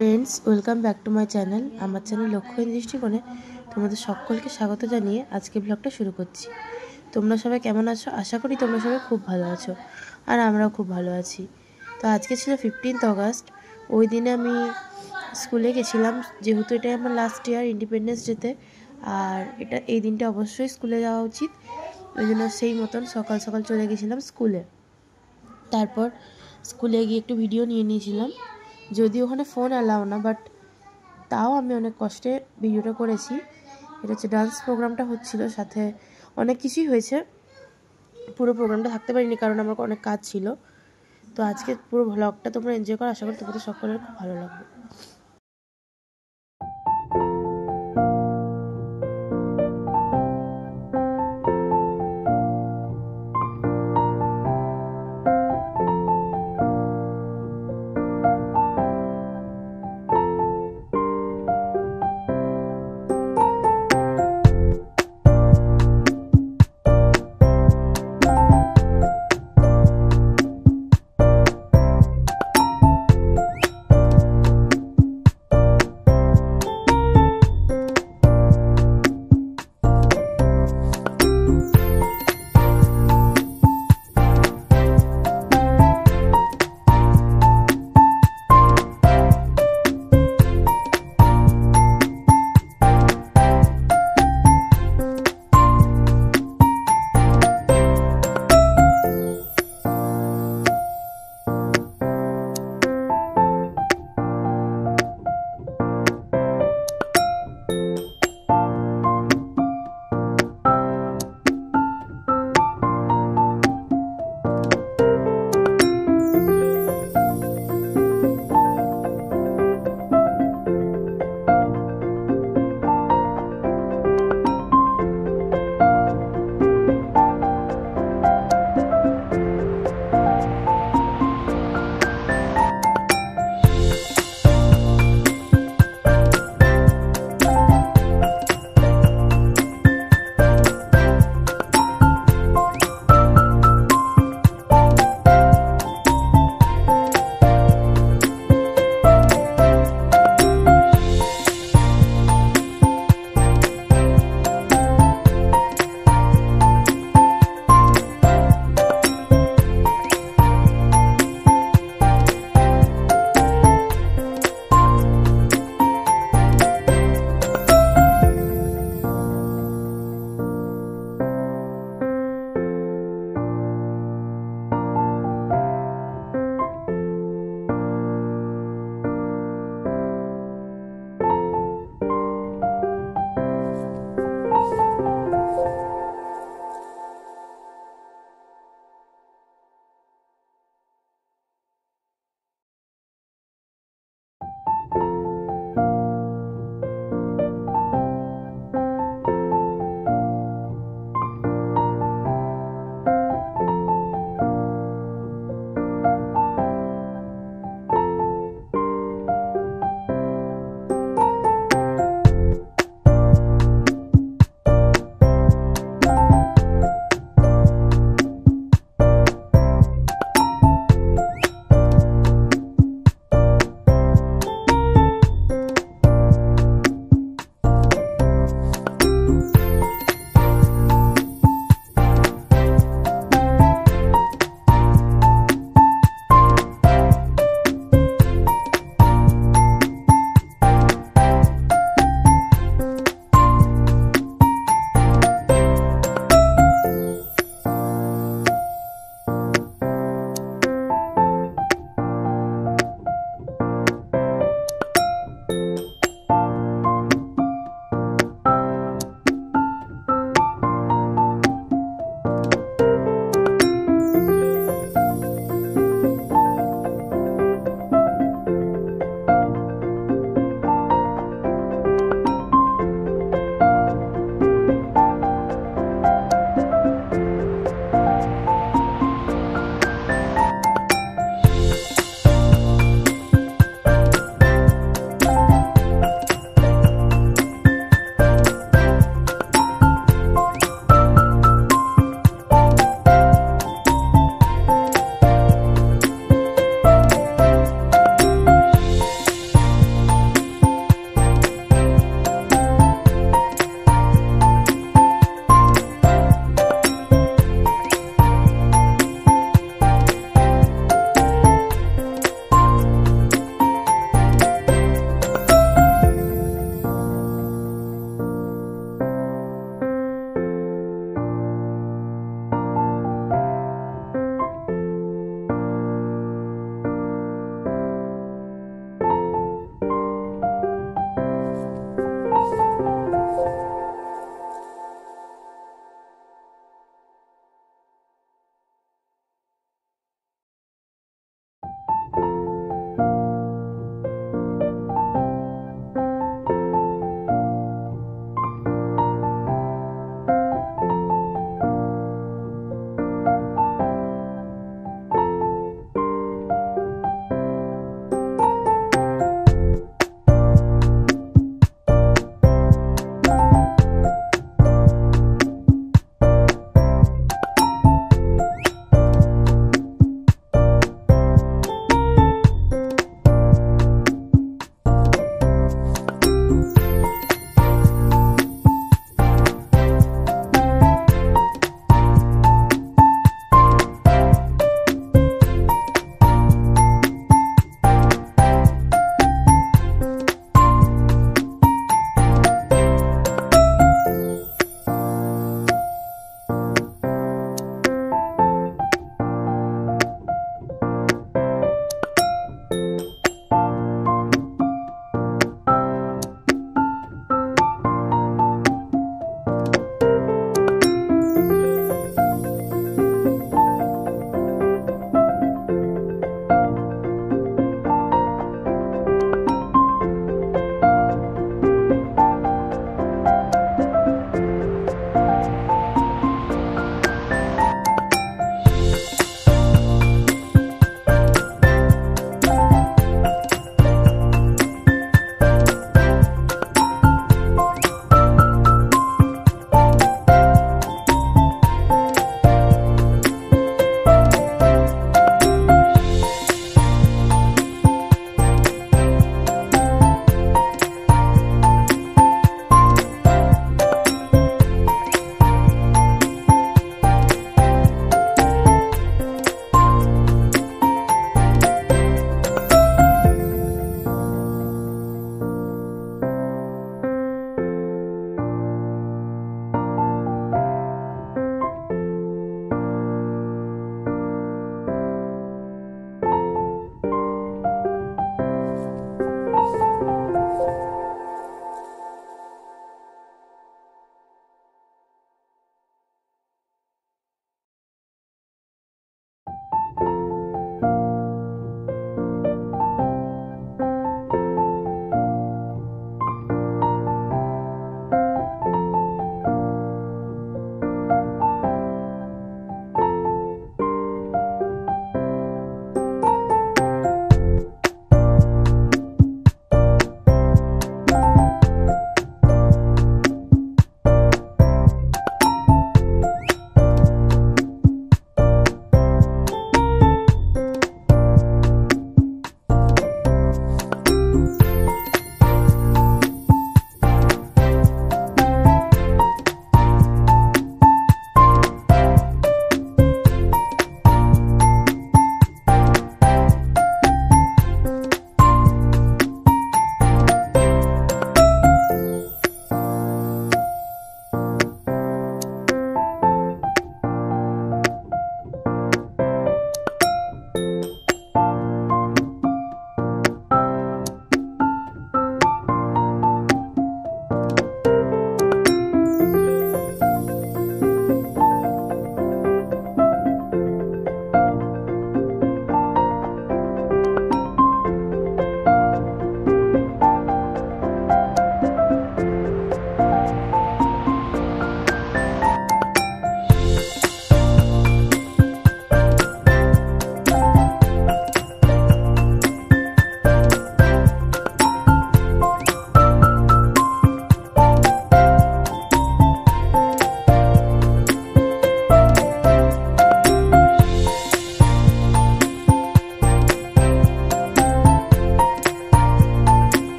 Friends, welcome back to my channel. আমার channel লক্ষ্যহীন দৃষ্টিকোণে তোমাদের সকলকে স্বাগত জানিয়ে আজকে ব্লগটা শুরু করছি। তোমরা সবাই কেমন আছো? আশা করি তোমরা সবাই খুব ভালো আছো, আর আমরাও খুব ভালো আছি। তো আজকে ছিল 15th অগাস্ট। ওই দিনে আমি স্কুলে গেছিলাম, যেহেতু এটাই আমার লাস্ট ইয়ার ইন্ডিপেন্ডেন্স ডেতে, আর এই দিনটা অবশ্যই স্কুলে যাওয়া উচিত। ওই জন্য সেই মতন সকাল সকাল চলে গেছিলাম স্কুলে। তারপর স্কুলে গিয়ে একটু ভিডিও নিয়ে নিয়েছিলাম, যদিও ওখানে ফোন অ্যালাউ না, বাট তাও আমি অনেক কষ্টে ভিডিওটা করেছি। এটা হচ্ছে ডান্স প্রোগ্রামটা হচ্ছিল, সাথে অনেক কিছুই হয়েছে। পুরো প্রোগ্রামটা থাকতে পারিনি কারণ আমার অনেক কাজ ছিল। তো আজকে পুরো ভ্লগটা তোমরা এনজয় করো, আশা করি তোমাদের সকলের খুব ভালো লাগবে।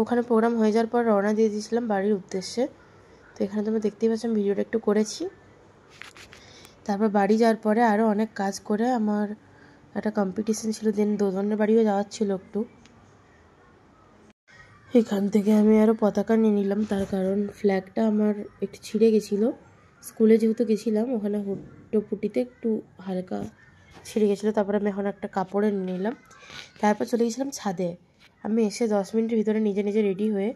ওখানে প্রোগ্রাম হয়ে যাওয়ার পর রওনা দিয়ে দিয়েছিলাম বাড়ির উদ্দেশ্যে। তো এখানে তোমরা দেখতেই পাচ্ছ, আমি ভিডিওটা একটু করেছি। তারপর বাড়ি যাওয়ার পরে আরও অনেক কাজ করে আমার একটা কম্পিটিশন ছিল, দেন দোদনের বাড়িও যাওয়ার ছিল একটু। এখান থেকে আমি আরও পতাকা নিয়ে নিলাম, তার কারণ ফ্ল্যাগটা আমার একটু ছিঁড়ে গেছিলো। স্কুলে যেহেতু গেছিলাম, ওখানে হুটোপুটিতে একটু হালকা ছিঁড়ে গেছিলো। তারপর আমি এখন একটা কাপড়ে নিয়ে নিলাম। তারপর চলে গেছিলাম ছাদে। আমি এসে 10 মিনিটের ভিতরে নিজে নিজে রেডি হয়ে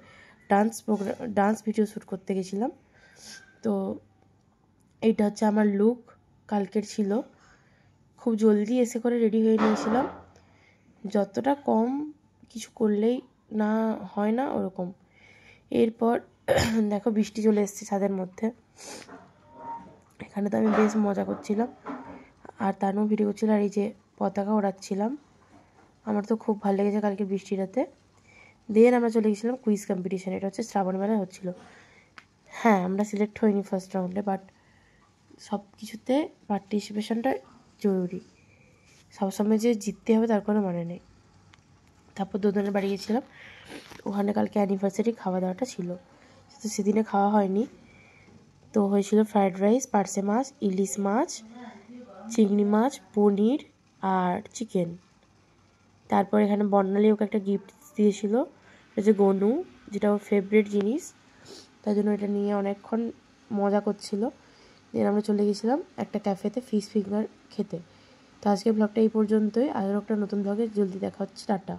ডান্স ভিডিও শ্যুট করতে গেছিলাম। তো এইটা হচ্ছে আমার লুক, কালকের ছিল। খুব জলদি এসে করে রেডি হয়ে নিয়েছিলাম, যতটা কম কিছু করলেই না হয় না ওরকম। এরপর দেখো বৃষ্টি চলে এসেছে ছাদের মধ্যে। এখানে তো আমি বেশ মজা করছিলাম, আর তারও ভিডিও করছিলাম, আর এই যে পতাকা ওড়াচ্ছিলাম। আমার তো খুব ভালো লেগেছে কালকে বৃষ্টি রাতে। দেন আমরা চলে গেছিলাম কুইজ কম্পিটিশান। এটা হচ্ছে শ্রাবণ মেলায় হচ্ছিলো। হ্যাঁ, আমরা সিলেক্ট হইনি ফার্স্ট রাউন্ডে, বাট সব কিছুতে পার্টিসিপেশনটা জরুরি। সবসময় যে জিততে হবে তার কোনো মানে নেই। তারপর দোদনের বাড়ি গেছিলাম। ওখানে কালকে অ্যানিভার্সারি খাওয়া দাওয়াটা ছিল, তো সেদিনে খাওয়া হয়নি। তো হয়েছিল ফ্রায়েড রাইস, পার্সে মাছ, ইলিশ মাছ, চিংড়ি মাছ, পনির আর চিকেন। তারপর এখানে বর্ণালী ওকে একটা গিফট দিয়েছিল, এটা যে গনু, যেটা ওর ফেভারিট জিনিস, তাই জন্য এটা নিয়ে অনেকক্ষণ মজা করছিল। দেন আমরা চলে গেছিলাম একটা ক্যাফেতে ফিশ ফিঙ্গার খেতে। তো আজকের ব্লগটা এই পর্যন্তই। আরও একটা নতুন ব্লগে জলদি দেখা হচ্ছে। টাটা।